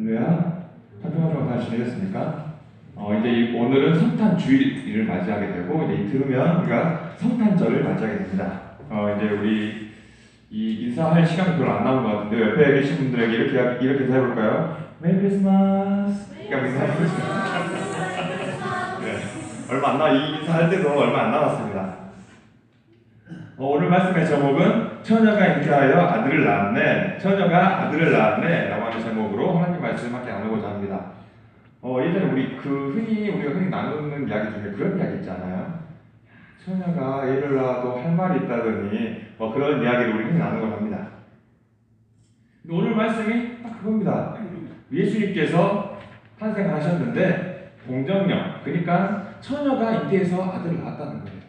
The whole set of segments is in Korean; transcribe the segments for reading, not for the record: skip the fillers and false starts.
할렐루야. 한 주간 다 지내셨습니까? 이제 오늘은 성탄 주일을 맞이하게 되고, 이제 들으면 우리가 성탄절을 맞이하게 됩니다. 이제 우리 이 인사할 시간이 별로 안 남은 것 같은데, 옆에 계신 분들에게 이렇게 해볼까요? 메리 크리스마스! 그러니까 인사해주세요. 네. 이 인사할 때도 얼마 안 남았습니다. 오늘 말씀의 제목은 처녀가 잉태하여 아들을 낳았네, 처녀가 아들을 낳았네 라고 하는 제목으로 하나님 말씀을 함께 나누고자 합니다. 예전에 우리가 흔히 나누는 이야기 중에 그런 이야기 있잖아요. 처녀가 애를 낳아도 할 말이 있다더니 그런 이야기를 우리 흔히 나누곤 합니다. 근데 오늘 말씀이 딱 그겁니다. 예수님께서 탄생하셨는데 동정녀, 그러니까 처녀가 잉태해서 아들을 낳았다는 거예요.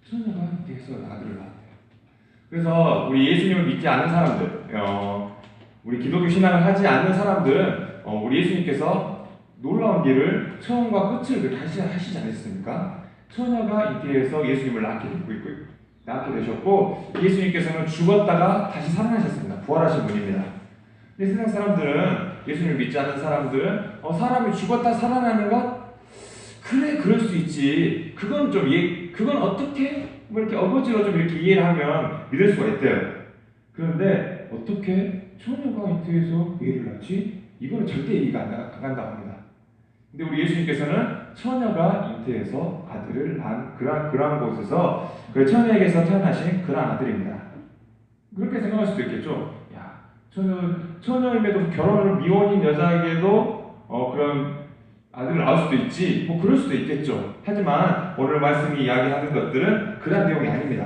처녀가 잉태해서 아들을 낳았대요. 그래서 우리 예수님을 믿지 않는 사람들, 우리 기독교 신앙을 하지 않는 사람들은 우리 예수님께서 놀라운 일을 처음과 끝을 하시지 않았습니까? 처녀가 잉태해서 예수님을 낳게 되셨고, 예수님께서는 죽었다가 다시 살아나셨습니다. 부활하신 분입니다. 근데 세상 사람들은, 예수님을 믿지 않는 사람들은 사람이 죽었다 살아나는 것? 그래, 그럴 수 있지. 그건 어떻게 이렇게 어거지로 좀 이렇게 이해를 하면 믿을 수가 있대요. 그런데 어떻게 처녀가 잉태해서 애를 낳지? 이거는 절대 이해가 안 간다고 합니다. 근데 우리 예수님께서는 처녀가 잉태해서 아들을 낳은 그러한 곳에서 그 처녀에게서 태어나신 그러한 아들입니다. 그렇게 생각할 수도 있겠죠. 야, 처녀임에도 결혼을 미혼인 여자에게도 그런 아들을 낳을 수도 있지, 그럴 수도 있겠죠. 하지만 오늘 말씀이 이야기하는 것들은 그런 내용이 아닙니다.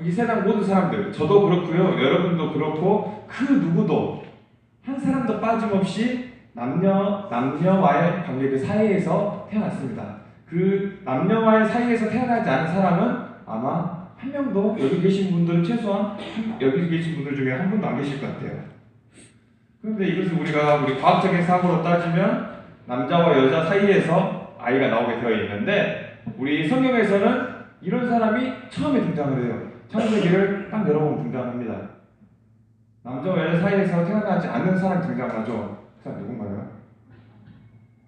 이 세상 모든 사람들, 저도 그렇고요, 여러분도 그렇고, 그 누구도 한 사람도 빠짐없이 남녀와의 관계 그 사이에서 태어났습니다. 그 남녀와의 사이에서 태어나지 않은 사람은 아마 한 명도, 여기 계신 분들은 최소한 여기 계신 분들 중에 한 분도 안 계실 것 같아요. 그런데 이것을 우리 과학적인 사고로 따지면 남자와 여자 사이에서 아이가 나오게 되어 있는데, 우리 성경에서는 이런 사람이 처음에 등장을 해요. 창세기를 딱 열어보면 등장합니다. 남자와 여자 사이에서 태어나지 않는 사람이 등장하죠. 그 사람 누군가요?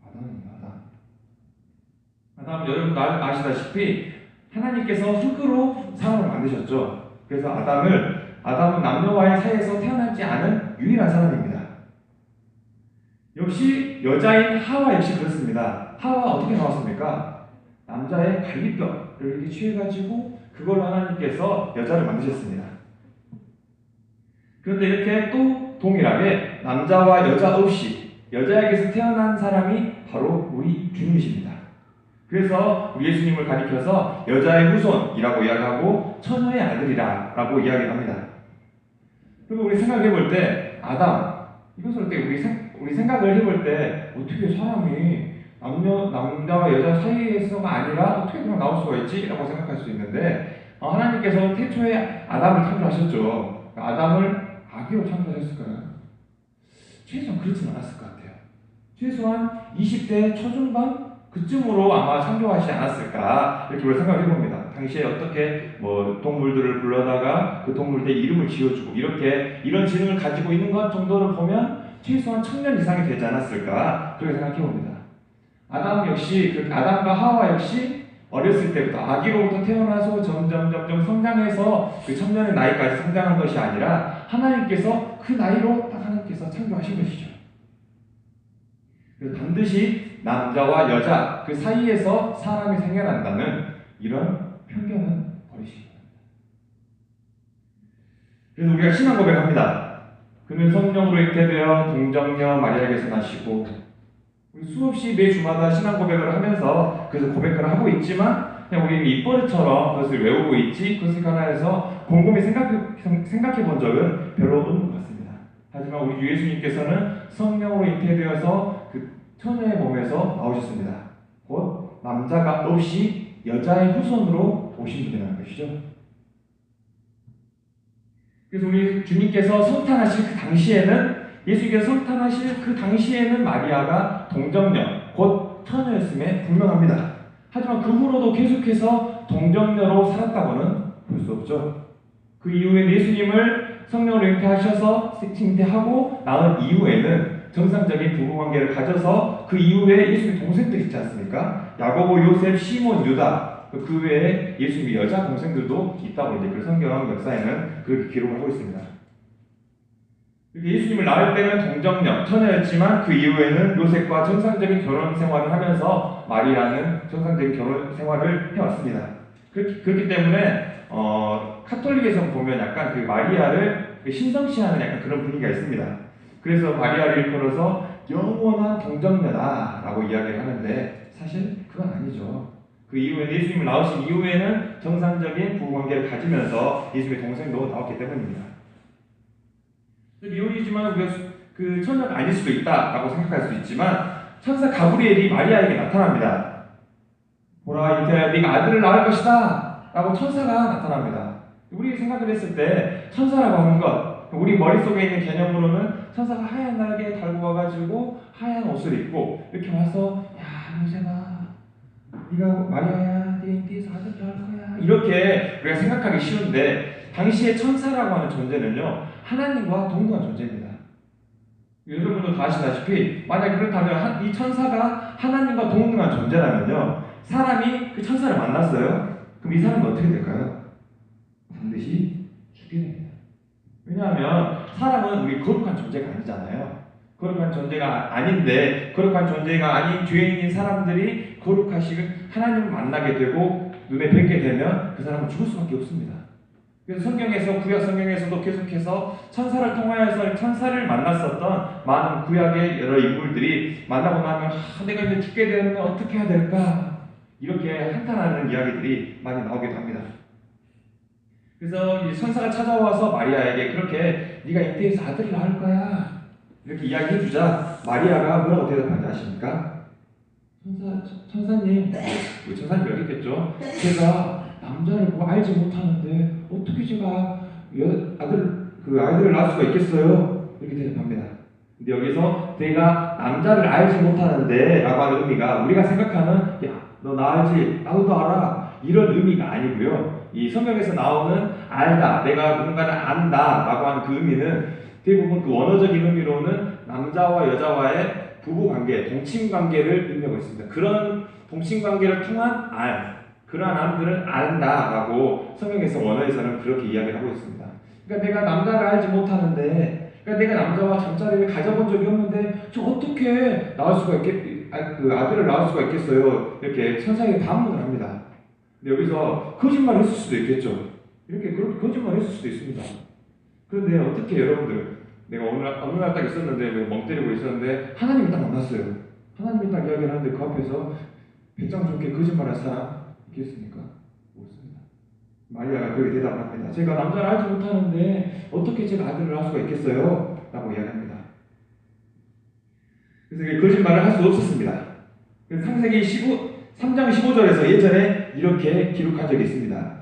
아담입니다. 아담은 여러분 아시다시피 하나님께서 흙으로 사람을 만드셨죠. 그래서 아담은 남녀와의 사이에서 태어나지 않은 유일한 사람입니다. 역시 여자인 하와 역시 그렇습니다. 하와 어떻게 나왔습니까? 남자의 갈비뼈를 이렇게 취해가지고 그걸로 하나님께서 여자를 만드셨습니다. 그런데 이렇게 또 동일하게 남자와 여자 없이 여자에게서 태어난 사람이 바로 우리 주님이십니다. 그래서 우리 예수님을 가리켜서 여자의 후손이라고 이야기하고 처녀의 아들이라고 이야기합니다. 그리고 우리 생각해 볼 때 아담, 이것을 우리 생각을 해볼 때 어떻게 사람이 남자와 여자 사이에서가 아니라 어떻게 그냥 나올 수가 있지? 라고 생각할 수 있는데, 하나님께서 태초에 아담을 창조하셨죠. 아담을 아기로 창조하셨을까요? 최소한 그렇진 않았을 것 같아요. 최소한 20대 초중반? 그쯤으로 아마 창조하시지 않았을까, 이렇게 우리가 생각해 봅니다. 당시에 어떻게 동물들을 불러다가 그 동물들 이름을 지어주고 이런 지능을 가지고 있는 것 정도를 보면 최소한 1000년 이상이 되지 않았을까, 그렇게 생각해 봅니다. 아담과 하와 역시 어렸을 때부터 아기로부터 태어나서 점점 성장해서 그 1000년의 나이까지 성장한 것이 아니라 하나님께서 그 나이로 딱 하나님께서 창조하신 것이죠. 그래서 반드시 남자와 여자 그 사이에서 사람이 생겨난다는 이런 편견은 버리시기 바랍니다. 그래서 우리가 신앙 고백합니다. 그는 성령으로 잉태되어 동정녀 마리아에게서 나시고, 우리 수없이 매 주마다 신앙 고백을 하면서 그래서 고백을 하고 있지만 그냥 우리는 입버릇처럼 그것을 외우고 있지, 그것을 관해서 곰곰이 생각해 본 적은 별로 없는 것 같습니다. 하지만 우리 주 예수님께서는 성령으로 잉태되어서 그 처녀의 몸에서 나오셨습니다. 곧 남자가 없이 여자의 후손으로 오신 분이라는 것이죠. 그래서 우리 주님께서 성탄하실 예수님께서 성탄하실 그 당시에는 마리아가 동정녀, 곧 처녀였음에 분명합니다. 하지만 그 후로도 계속해서 동정녀로 살았다고는 볼 수 없죠. 그 이후에 예수님을 성령으로 잉태하고 낳은 이후에는 정상적인 부부관계를 가져서 그 이후에 예수님의 동생들 있지 않습니까? 야고보, 요셉, 시몬, 유다 그 외에 예수님의 여자 동생들도 있다고 이제 그 성경 역사에는 그렇게 기록을 하고 있습니다. 예수님을 낳을 때는 동정녀, 처녀였지만 그 이후에는 요셉과 정상적인 결혼 생활을 하면서 마리아는 정상적인 결혼 생활을 해왔습니다. 그렇기 때문에 카톨릭에서 보면 약간 그 마리아를 신성시하는 약간 그런 분위기가 있습니다. 그래서 마리아를 일컬어서 영원한 동정녀다라고 이야기를 하는데 사실 그건 아니죠. 그 이후에 예수님을 낳으신 이후에는 정상적인 부부관계를 가지면서 예수님의 동생도 나왔기 때문입니다. 미혼이지만 우리가 그 처녀가 아닐 수도 있다라고 생각할 수 있지만 천사 가브리엘이 마리아에게 나타납니다. 보라, 이태야 네가 아들을 낳을 것이다 라고 천사가 나타납니다. 우리 생각을 했을 때 천사라고 하는 것, 우리 머릿속에 있는 개념으로는 천사가 하얀 날개 달고 와가지고 하얀 옷을 입고 이렇게 와서 야 요셉아 네가 마리아야 네 잉태에서 아들 낳을 거야 이렇게 우리가 생각하기 쉬운데 당시에 천사라고 하는 존재는요 하나님과 동등한 존재입니다. 여러분도 다 아시다시피 만약 그렇다면 이 천사가 하나님과 동등한 존재라면요 사람이 그 천사를 만났어요. 그럼 이 사람은 어떻게 될까요? 반드시 죽게 됩니다. 왜냐하면 사람은 우리 거룩한 존재가 아니잖아요. 거룩한 존재가 아닌데 거룩한 존재가 아닌 죄 인인 사람들이 거룩하신 하나님을 만나게 되고 눈에 뵙게 되면 그 사람은 죽을 수밖에 없습니다. 그래서 성경에서 구약 성경에서도 계속해서 천사를 통하여서 천사를 만났었던 많은 구약의 여러 인물들이 만나고 나면 내가 이제 죽게 되면 어떻게 해야 될까 이렇게 한탄하는 이야기들이 많이 나오기도 합니다. 그래서 이 천사가 찾아와서 마리아에게 그렇게 네가 잉태해서 아들을 낳을 거야 이렇게 이야기해 주자 마리아가 뭐라고 대답하는지 아십니까? 천사님 우리 천사님 여기겠죠? 제가 남자를 뭐 알지 못하는데 어떻게 제가 아이들을 낳을 수가 있겠어요? 이렇게 대답합니다. 근데 여기서 내가 남자를 알지 못하는데 라고 하는 의미가 우리가 생각하는 야 너 나 알지? 나도 너 알아 이런 의미가 아니고요. 이 성경에서 나오는 알다, 내가 누군가를 안다 라고 하는 그 의미는 대부분 그 원어적인 의미로는 남자와 여자와의 부부관계, 동침관계를 의미하고 있습니다. 그런 동침관계를 통한 그러한 암들을 안다라고 성경에서 원어에서는 그렇게 이야기를 하고 있습니다. 그러니까 내가 남자를 알지 못하는데, 그러니까 내가 남자와 잠자리를 가져본 적이 없는데 저 어떻게 아들을 낳을 수가 있겠어요? 이렇게 천사에게 반문을 합니다. 근데 여기서 거짓말을 했을 수도 있겠죠. 그렇게 거짓말을 했을 수도 있습니다. 그런데 어떻게 여러분들 내가 어느 날 딱 있었는데 멍 때리고 있었는데 하나님이 딱 만났어요. 하나님이 딱 이야기를 하는데 그 앞에서 배짱 좋게 거짓말할 사람 있겠습니까? 없습니다. 마리아가 그렇게 대답을 합니다. 제가 남자를 알지 못하는데 어떻게 제가 아들을 낳을 수가 있겠어요? 라고 이야기합니다. 그래서 거짓말을 할 수 없었습니다. 그래서 창세기 3장 15절에서 예전에 이렇게 기록한 적이 있습니다.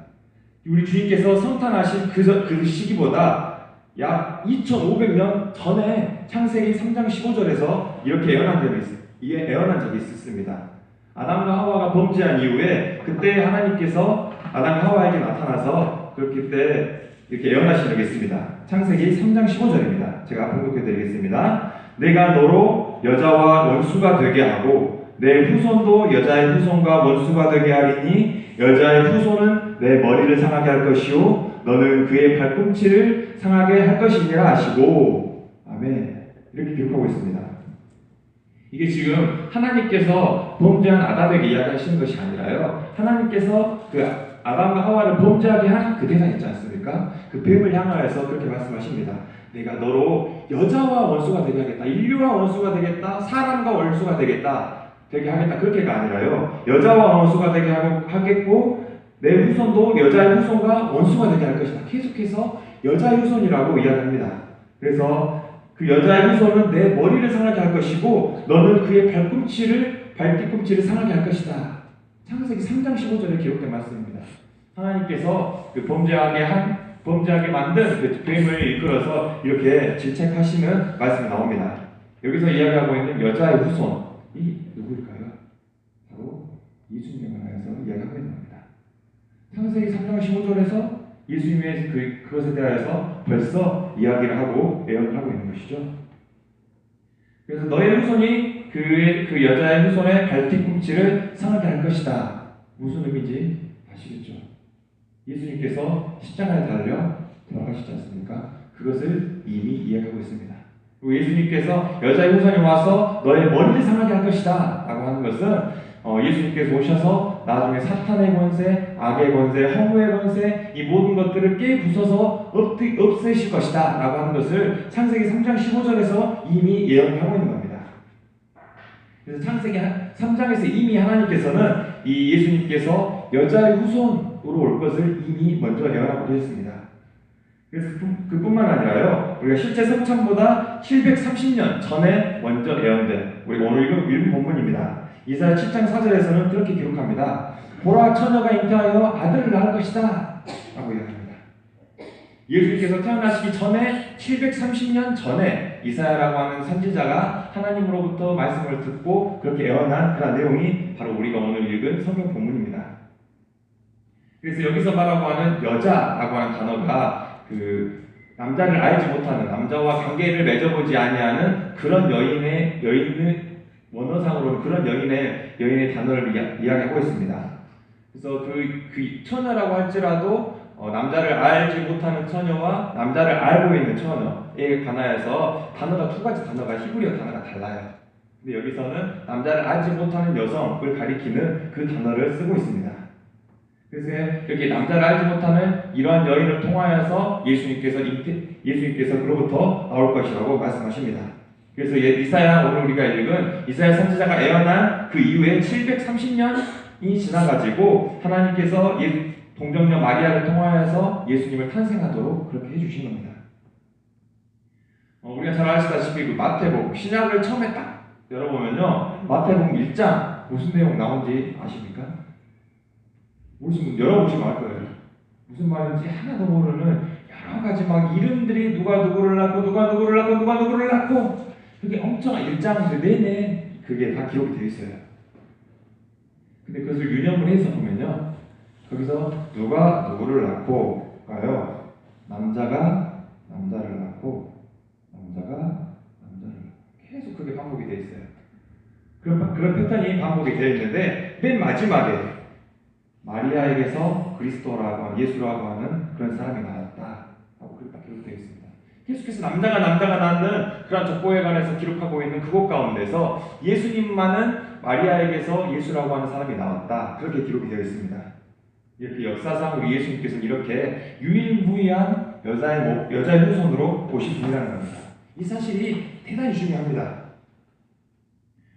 우리 주님께서 성탄하신 그 시기보다 약 2500년 전에 창세기 3장 15절에서 이렇게 예언한 적이 있었습니다. 아담과 하와가 범죄한 이후에 그때 하나님께서 아담과 하와에게 나타나서 그때 이렇게 예언하신 적이 있습니다. 창세기 3장 15절입니다. 제가 봉독해 드리겠습니다. 내가 너로 여자와 원수가 되게 하고 내 후손도 여자의 후손과 원수가 되게 하리니 여자의 후손은 내 머리를 상하게 할 것이요 너는 그의 발꿈치를 상하게 할 것이니라 하시고 아멘. 이렇게 기록하고 있습니다. 이게 지금 하나님께서 범죄한 아담에게 이야기하시는 것이 아니라요. 하나님께서 그 아담과 하와를 범죄하게 한 그 대상 있지 않습니까? 그 뱀을 향하여서 그렇게 말씀하십니다. 내가 너로 여자와 원수가 되게 하겠다. 인류와 원수가 되겠다. 사람과 원수가 되게 하겠다. 그렇게가 아니라요. 여자와 원수가 되게 하겠고 내 후손도 여자의 후손과 원수가 되게 할 것이다. 계속해서 여자의 후손이라고 이야기합니다. 그래서 그 여자의 후손은 내 머리를 상하게 할 것이고 너는 그의 발뒤꿈치를 상하게 할 것이다. 창세기 3장 15절에 기록된 말씀입니다. 하나님께서 그 범죄하게 만든 그 뱀을 이끌어서 이렇게 질책하시는 말씀이 나옵니다. 여기서 이야기하고 있는 여자의 후손이 누구일까요? 바로 예수님을 하여서 이야기하고 있는 겁니다. 창세기 3장 15절에서 예수님의 그것에 대하여서 벌써 이야기를 하고 예언을 하고 있는 것이죠. 그래서 너의 후손이 그 여자의 후손의 발뒤꿈치를 상하게 할 것이다. 무슨 의미인지 아시겠죠? 예수님께서 십자가에 달려 돌아가시지 않습니까? 그것을 이미 이야기하고 있습니다. 그리고 예수님께서 여자의 후손이 와서 너의 머리를 상하게 할 것이다 라고 하는 것은 예수님께서 오셔서 나중에 사탄의 권세, 악의 권세, 허무의 권세 이 모든 것들을 깨부숴서 없애실 것이다 라고 하는 것을 창세기 3장 15절에서 이미 예언하고 있는 겁니다. 그래서 창세기 3장에서 이미 하나님께서는 이 예수님께서 여자의 후손으로 올 것을 이미 먼저 예언하고 계셨습니다. 그래서 그뿐만 아니라요, 우리가 실제 성찬보다 730년 전에 먼저 예언된 우리 오늘 읽은 본문입니다. 이사야 7장 4절에서는 그렇게 기록합니다. 보라, 처녀가 잉태하여 아들을 낳을 것이다 라고 이야기합니다. 예수님께서 태어나시기 전에 730년 전에 이사야라고 하는 선지자가 하나님으로부터 말씀을 듣고 그렇게 예언한 그런 내용이 바로 우리가 오늘 읽은 성경 본문입니다. 그래서 여기서 말하고 하는 여자라고 하는 단어가 그 남자를 알지 못하는, 남자와 관계를 맺어보지 아니하는 그런 여인의 원어상으로는 그런 여인의 단어를 이야기하고 있습니다. 그래서 그 처녀라고 할지라도 남자를 알지 못하는 처녀와 남자를 알고 있는 처녀에 관하여서 두 가지 단어가 히브리어 단어가 달라요. 근데 여기서는 남자를 알지 못하는 여성을 가리키는 그 단어를 쓰고 있습니다. 그래서 이렇게 남자를 알지 못하는 이러한 여인을 통하여서 예수님께서 그로부터 나올 것이라고 말씀하십니다. 그래서 오늘 우리가 읽은 이사야 선지자가 예언한 그 이후에 730년이 지나가지고 하나님께서 동정녀 마리아를 통하여서 예수님을 탄생하도록 그렇게 해주신 겁니다. 우리가 잘 아시다시피 그 마태복음 신약을 처음에 딱 열어보면요, 마태복음 1장 무슨 내용 나온지 아십니까? 열어보시면 알 거예요. 무슨 말인지 하나도 모르는 여러 가지 막 이름들이 누가 누구를 낳고 그게 엄청 1장 내내 그게 다 기록이 되어 있어요. 근데 그것을 유념을 해서 보면요, 거기서 누가 누구를 낳고 가요. 남자가 남자를 낳고 남자가 남자를 계속 그게 반복이 되어 있어요. 그런 패턴이 반복이 되어 있는데 맨 마지막에 마리아에게서 그리스도라고 하는 예수라고 하는 그런 사람이 나왔다 하고 그렇게 기록되어 있습니다. 계속해서 남자가 낳는 그런 족보에 관해서 기록하고 있는 그곳 가운데서 예수님만은 마리아에게서 예수라고 하는 사람이 나왔다 그렇게 기록이 되어 있습니다. 이렇게 역사상으로 예수님께서는 이렇게 유일무이한 여자의 후손으로 오신 분이라는 겁니다. 이 사실이 대단히 중요합니다.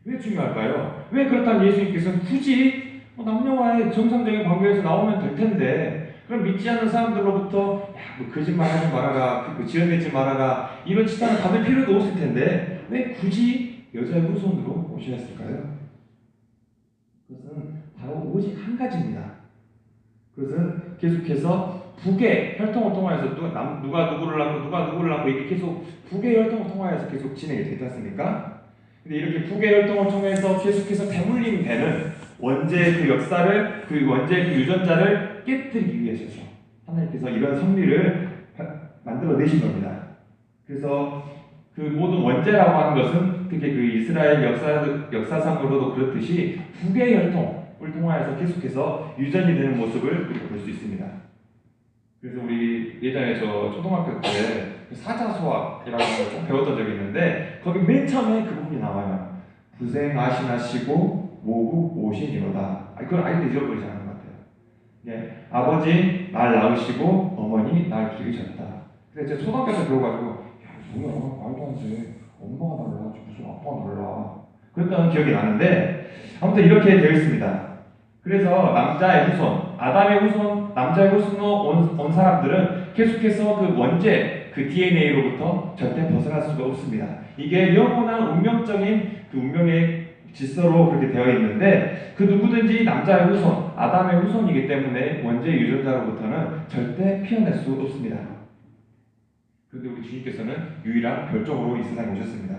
왜 중요할까요? 왜 그렇다면 예수님께서는 굳이 남녀와의 정상적인 관계에서 나오면 될 텐데, 그럼 믿지 않는 사람들로부터 거짓말하지 말아라, 지어내지 말아라 이런 치단을 받을 필요도 없을 텐데 왜 굳이 여자의 후손으로 오셔야 했을까요? 그것은 바로 오직 한 가지입니다. 그것은 계속해서 북의 혈통을 통하여서 누가 누구를 낳고 이게 계속 북의 혈통을 통하여서 계속 진행이 되지 않습니까? 근데 이렇게 북의 혈통을 통해서 계속해서 대물림이 되는 원죄의 그 역사를, 그 원죄의 그 유전자를 깨뜨리기 위해서죠. 하나님께서 이런 섭리를 만들어내신 겁니다. 그래서 그 모든 원죄라고 하는 것은 특히 그 이스라엘 역사상으로도 그렇듯이 북의 혈통을 통하여서 계속해서 유전이 되는 모습을 우리가 볼 수 있습니다. 그래서 우리 예전에 저 초등학교 때 사자소학이라고 하는 걸 좀 배웠던 적이 있는데 거기 맨 처음에 그 부분이 나와요. 부생아신하시고 모국 오신이로다. 그건 아이들 잊어버리지 않은 것 같아요. 예, 아버지 날 낳으시고 어머니 날 기르셨다. 근데 제가 초등학교 때 배워가지고 야 뭐야 말도 안 돼. 엄마가 날 낳았지 무슨 아빠가 날 낳아. 그랬던 기억이 나는데 아무튼 이렇게 되어 있습니다. 그래서 남자의 후손, 아담의 후손, 남자의 후손으로 온 사람들은 계속해서 그 원죄, 그 DNA로부터 절대 벗어날 수가 없습니다. 이게 영원한 운명적인 그 운명의 질서로 그렇게 되어 있는데 그 누구든지 남자의 후손, 아담의 후손이기 때문에 원죄 유전자로부터는 절대 피어날 수 없습니다. 그런데 우리 주님께서는 유일한 별종으로 이 세상에 오셨습니다.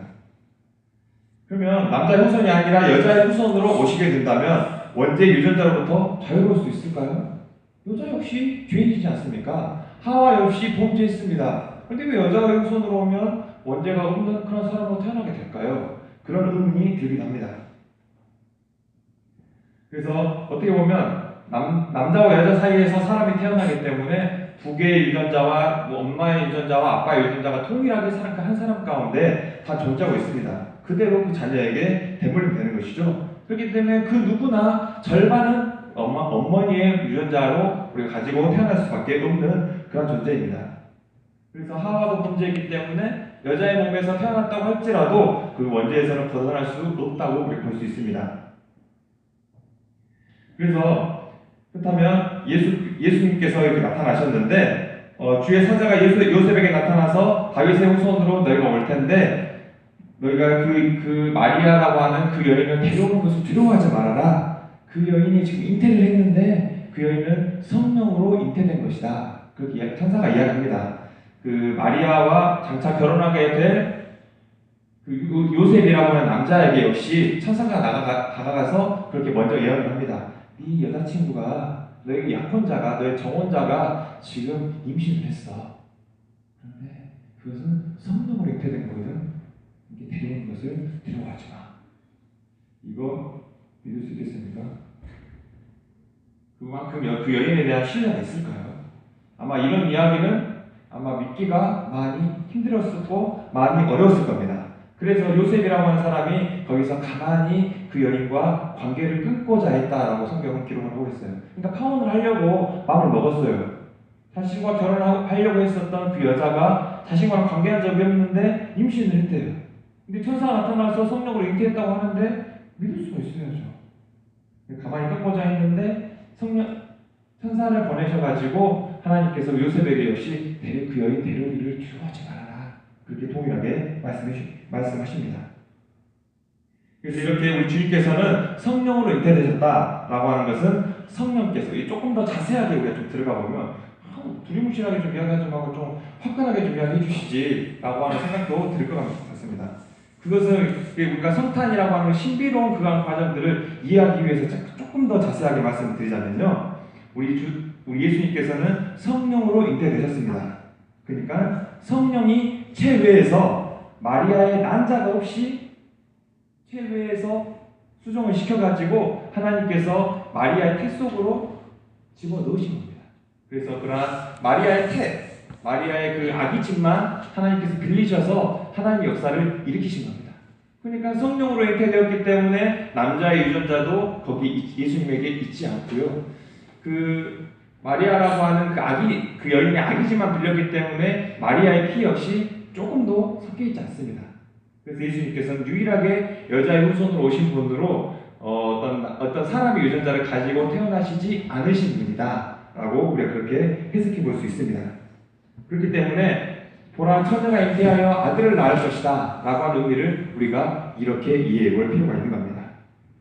그러면 남자의 후손이 아니라 여자의 후손으로 오시게 된다면 원죄 유전자로부터 자유로울 수 있을까요? 여자 역시 죄인이지 않습니까? 하와 역시 범죄했습니다. 그런데 왜 여자가 후손으로 오면 원죄가 없는 그런 사람으로 태어나게 될까요? 그런 의문이 들기도 합니다. 그래서 어떻게 보면 남자와 여자 사이에서 사람이 태어나기 때문에 부계의 유전자와 엄마의 유전자와 아빠의 유전자가 동일하게 한 사람 가운데 다 존재하고 있습니다. 그대로 그 자녀에게 대물림되는 것이죠. 그렇기 때문에 그 누구나 절반은 어머니의 유전자로 우리가 가지고 태어날 수밖에 없는 그런 존재입니다. 그래서 하와도 범죄했기 때문에 여자의 몸에서 태어났다고 할지라도 그 원죄에서는 벗어날 수 없다고 우리 볼 수 있습니다. 그래서 그렇다면 예수님께서 이렇게 나타나셨는데 주의 사자가 요셉에게 나타나서 다윗의 후손으로 너희가 올 텐데 너희가 그 마리아라고 하는 그 여인을 데려오는 것을 두려워하지 말아라. 그 여인이 지금 잉태를 했는데 그 여인은 성령으로 잉태된 것이다. 그렇게 천사가 이야기합니다. 그 마리아와 장차 결혼하게 될 그 요셉이라고 하는 남자에게 역시 천사가 다가가서 그렇게 먼저 예언을 합니다. 네 여자친구가 너의 약혼자가 너의 정혼자가 지금 임신을 했어. 그런데 그것은 성령으로 잉태된 거거든. 이게 데려오는 것을 두려워하지 마. 이거 믿을 수 있겠습니까? 그만큼 그 여인에 대한 신뢰가 있을까요? 아마 이런 이야기는 아마 믿기가 많이 힘들었고 많이 어려웠을 겁니다. 그래서 요셉이라고 하는 사람이 거기서 가만히 그 여인과 관계를 끊고자 했다라고 성경은 기록을 하고 있어요. 그러니까 파혼을 하려고 마음을 먹었어요. 자신과 결혼하려고 했었던 그 여자가 자신과 관계한 적이 없는데 임신을 했대요. 근데 천사가 나타나서 성령으로 잉태했다고 하는데 믿을 수가 있어야죠. 가만히 끊고자 했는데 천사를 보내셔가지고 하나님께서 요셉에게 역시 그 여인 데려오기를 두려워하지 말아라. 그렇게 동일하게 말씀하십니다. 그래서 이렇게 우리 주님께서는 성령으로 잉태되셨다라고 하는 것은 성령께서 조금 더 자세하게 우리가 좀 들어가 보면 두리뭉실하게 좀 이야기하지 말고 좀 화끈하게 좀 이야기해 주시지라고 하는 생각도 들 것 같습니다. 그것은 우리가 성탄이라고 하는 신비로운 그런 과정들을 이해하기 위해서 조금 더 자세하게 말씀드리자면요. 우리 예수님께서는 성령으로 잉태되셨습니다. 그러니까 성령이 체외에서 마리아의 난자가 없이 체외에서 수정을 시켜가지고 하나님께서 마리아의 태 속으로 집어넣으신 겁니다. 그래서 그러한 마리아의 그 아기집만 하나님께서 빌리셔서 하나님의 역사를 일으키신 겁니다. 그러니까 성령으로 잉태되었기 때문에 남자의 유전자도 거기 예수님에게 있지 않고요. 그 마리아라고 하는 그 여인의 아기지만 빌렸기 때문에 마리아의 피 역시 조금도 섞여 있지 않습니다. 그래서 예수님께서는 유일하게 여자의 후손으로 오신 분으로 어떤 사람의 유전자를 가지고 태어나시지 않으신 분이다라고 우리가 그렇게 해석해 볼 수 있습니다. 그렇기 때문에 보라 처녀가 잉태하여 아들을 낳을 것이다 라고 하는 의미를 우리가 이렇게 이해해 볼 필요가 있는 겁니다.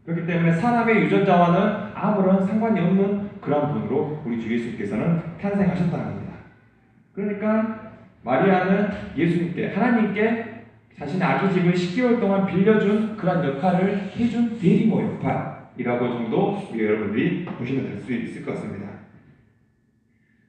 그렇기 때문에 사람의 유전자와는 아무런 상관이 없는 그런 분으로 우리 주 예수님께서는 탄생하셨다는 겁니다. 그러니까 마리아는 예수님께 하나님께 자신의 아기집을 10개월 동안 빌려준 그런 역할을 해준 대리모 역할이라고 정도 우리 여러분들이 보시면 될 수 있을 것 같습니다.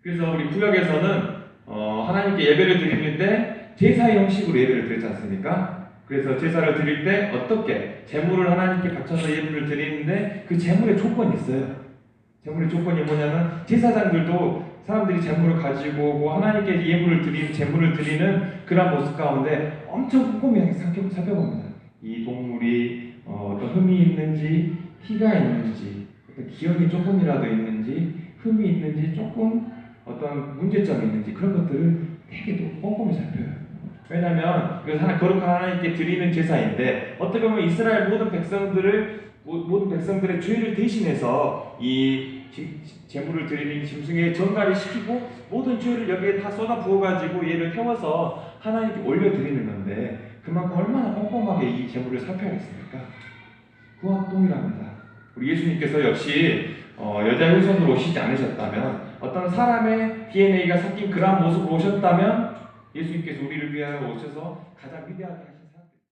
그래서 우리 구약에서는 하나님께 예배를 드리는데 제사의 형식으로 예배를 드렸지 않습니까? 그래서 제사를 드릴 때 어떻게 제물을 하나님께 바쳐서 예배를 드리는데 그 제물의 조건이 있어요. 제물의 조건이 뭐냐면 제사장들도 사람들이 제물을 가지고 오고 하나님께 제물을 드리는 그런 모습 가운데 엄청 꼼꼼히 살펴봅니다. 이 동물이 어떤 흠이 있는지, 피가 있는지, 어떤 기억이 조금이라도 있는지, 흠이 있는지, 조금 어떤 문제점이 있는지 그런 것들을 되게 꼼꼼히 살펴요. 왜냐하면 거룩한 하나님께 드리는 제사인데 어떻게 보면 이스라엘 모든 백성들의 죄를 대신해서 이 제물을 드리는 짐승에 전가를 시키고 모든 죄를 여기에 다 쏟아 부어가지고 얘를 태워서 하나님께 올려드리는 건데 그만큼 얼마나 꼼꼼하게 이 제물을 살펴야겠습니까? 그와 동일합니다. 우리 예수님께서 역시 여자의 후손으로 오시지 않으셨다면 어떤 사람의 DNA가 섞인 그러한 모습으로 오셨다면 예수님께서 우리를 위하여 오셔서 가장 위대하게